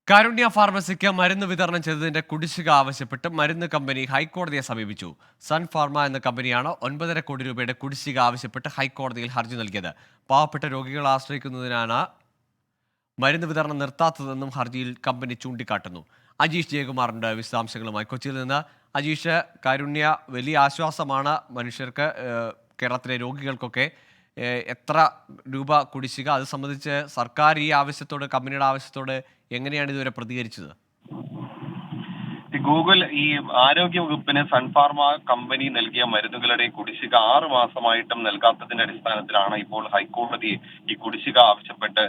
കാരുണ്യ ഫാർമസിക്ക് മരുന്ന് വിതരണം ചെയ്തതിന്റെ കുടിശ്ശിക ആവശ്യപ്പെട്ട് മരുന്ന് കമ്പനി ഹൈക്കോടതിയെ സമീപിച്ചു. സൺ ഫാർമ എന്ന കമ്പനിയാണ് 9.5 കോടി രൂപയുടെ കുടിശ്ശിക ആവശ്യപ്പെട്ട് ഹൈക്കോടതിയിൽ ഹർജി നൽകിയത്. പാവപ്പെട്ട രോഗികളെ ആശ്രയിക്കുന്നതിനാണ് മരുന്ന് വിതരണം നിർത്താത്തതെന്നും ഹർജിയിൽ കമ്പനി ചൂണ്ടിക്കാട്ടുന്നു. അജീഷ് ജയകുമാറിന്റെ വിശദാംശങ്ങളുമായി കൊച്ചിയിൽ നിന്ന്. അജീഷ്, കാരുണ്യ വലിയ ആശ്വാസമാണ് മനുഷ്യർക്ക്, കേരളത്തിലെ രോഗികൾക്കൊക്കെ. എത്ര രൂപ കുടിശ്ശിക, അത് സംബന്ധിച്ച് സർക്കാർ ഈ ആവശ്യത്തോട്, കമ്പനിയുടെ ആവശ്യത്തോട് എങ്ങനെയാണ് ഇതുവരെ പ്രതികരിച്ചത്? ഗൂഗിൾ ഈ ആരോഗ്യ വകുപ്പിന് സൺഫാർമ കമ്പനി നൽകിയ മരുന്നുകളുടെ കുടിശ്ശിക 6 മാസമായിട്ടും നൽകാത്തതിന്റെ അടിസ്ഥാനത്തിലാണ് ഇപ്പോൾ ഹൈക്കോടതിയെ ഈ കുടിശ്ശിക ആവശ്യപ്പെട്ട്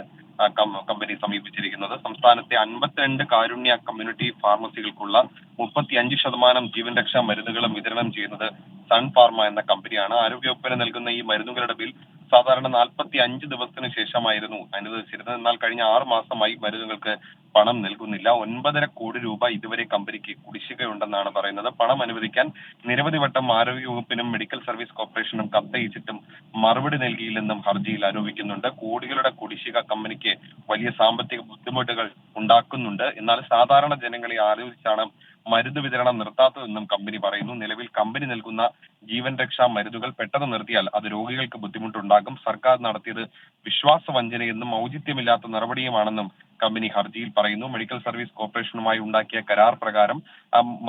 കമ്പനി സമീപിച്ചിരിക്കുന്നത്. സംസ്ഥാനത്തെ 52 കാരുണ്യ കമ്മ്യൂണിറ്റി ഫാർമസികൾക്കുള്ള 35% ജീവൻ രക്ഷാ മരുന്നുകളും വിതരണം ചെയ്യുന്നത് സൺഫാർമ എന്ന കമ്പനിയാണ്. ആരോഗ്യവകുപ്പിന് നൽകുന്ന ഈ മരുന്നുകളുടെ ബിൽ സാധാരണ 45 ദിവസത്തിന് ശേഷമായിരുന്നു അനുവദിച്ചിരുന്നത്. എന്നാൽ കഴിഞ്ഞ 6 മാസമായി മരുന്നുകൾക്ക് പണം നൽകുന്നില്ല. 9.5 കോടി രൂപ ഇതുവരെ കമ്പനിക്ക് കുടിശ്ശികയുണ്ടെന്നാണ് പറയുന്നത്. പണം അനുവദിക്കാൻ നിരവധി വട്ടം ആരോഗ്യവകുപ്പിനും മെഡിക്കൽ സർവീസ് കോർപ്പറേഷനും കത്തയച്ചിട്ടും മറുപടി നൽകിയില്ലെന്നും ഹർജിയിൽ ആരോപിക്കുന്നുണ്ട്. കോടികളുടെ കുടിശ്ശിക കമ്പനിക്ക് വലിയ സാമ്പത്തിക ബുദ്ധിമുട്ടുകൾ ഉണ്ടാക്കുന്നുണ്ട്. എന്നാൽ സാധാരണ ജനങ്ങളെ ആലോചിച്ചാണ് മരുന്ന് വിതരണം നിർത്താത്തതെന്നും കമ്പനി പറയുന്നു. നിലവിൽ കമ്പനി നൽകുന്ന ജീവൻ രക്ഷാ മരുന്നുകൾ പെട്ടെന്ന് നിർത്തിയാൽ അത് രോഗികൾക്ക് ബുദ്ധിമുട്ടുണ്ടാകും. സർക്കാർ നടത്തിയത് വിശ്വാസവഞ്ചനയെന്നും ഔചിത്യമില്ലാത്ത നടപടിയുമാണെന്നും കമ്പനി ഹർജിയിൽ പറയുന്നു. മെഡിക്കൽ സർവീസ് കോർപ്പറേഷനുമായി ഉണ്ടാക്കിയ കരാർ പ്രകാരം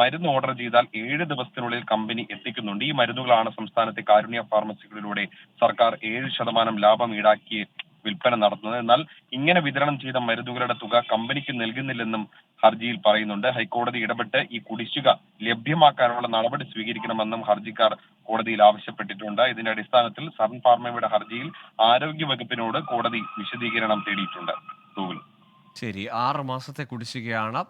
മരുന്ന് ഓർഡർ ചെയ്താൽ 7 ദിവസത്തിനുള്ളിൽ കമ്പനി എത്തിക്കുന്നുണ്ട്. ഈ മരുന്നുകളാണ് സംസ്ഥാനത്തെ കാരുണ്യ ഫാർമസികളിലൂടെ സർക്കാർ 7% ലാഭം ഈടാക്കി വിൽപ്പന നടത്തുന്നത്. എന്നാൽ ഇങ്ങനെ വിതരണം ചെയ്ത മരുന്നുകളുടെ തുക കമ്പനിക്ക് നൽകുന്നില്ലെന്നും ഹർജിയിൽ പറയുന്നുണ്ട്. ഹൈക്കോടതി ഇടപെട്ട് ഈ കുടിശ്ശിക ലഭ്യമാക്കാനുള്ള നടപടി സ്വീകരിക്കണമെന്നും ഹർജിക്കാർ കോടതിയിൽ ആവശ്യപ്പെട്ടിട്ടുണ്ട്. ഇതിന്റെ അടിസ്ഥാനത്തിൽ സൺ ഫാർമയുടെ ഹർജിയിൽ ആരോഗ്യ വകുപ്പിനോട് കോടതി വിശദീകരണം തേടിയിട്ടുണ്ട്. ശരി, 6 മാസത്തെ കുടിശ്ശികയാണ്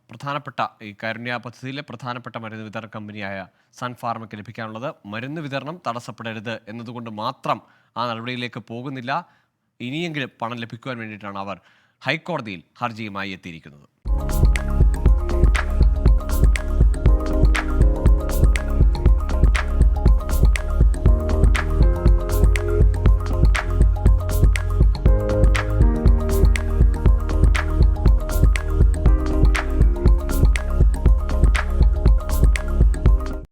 പ്രധാനപ്പെട്ട ഈ കാരുണ്യ പദ്ധതിയിലെ പ്രധാനപ്പെട്ട മരുന്ന് വിതരണ കമ്പനിയായ സൺ ഫാർമയ്ക്ക് ലഭിക്കാനുള്ളത്. മരുന്ന് വിതരണം തടസ്സപ്പെടരുത് എന്നതുകൊണ്ട് മാത്രം ആ നടപടിയിലേക്ക് പോകുന്നില്ല. ഇനിയെങ്കിലും പണം ലഭിക്കുവാൻ വേണ്ടിയിട്ടാണ് അവർ ഹൈക്കോടതിയിൽ ഹർജിയുമായി എത്തിയിരിക്കുന്നത്.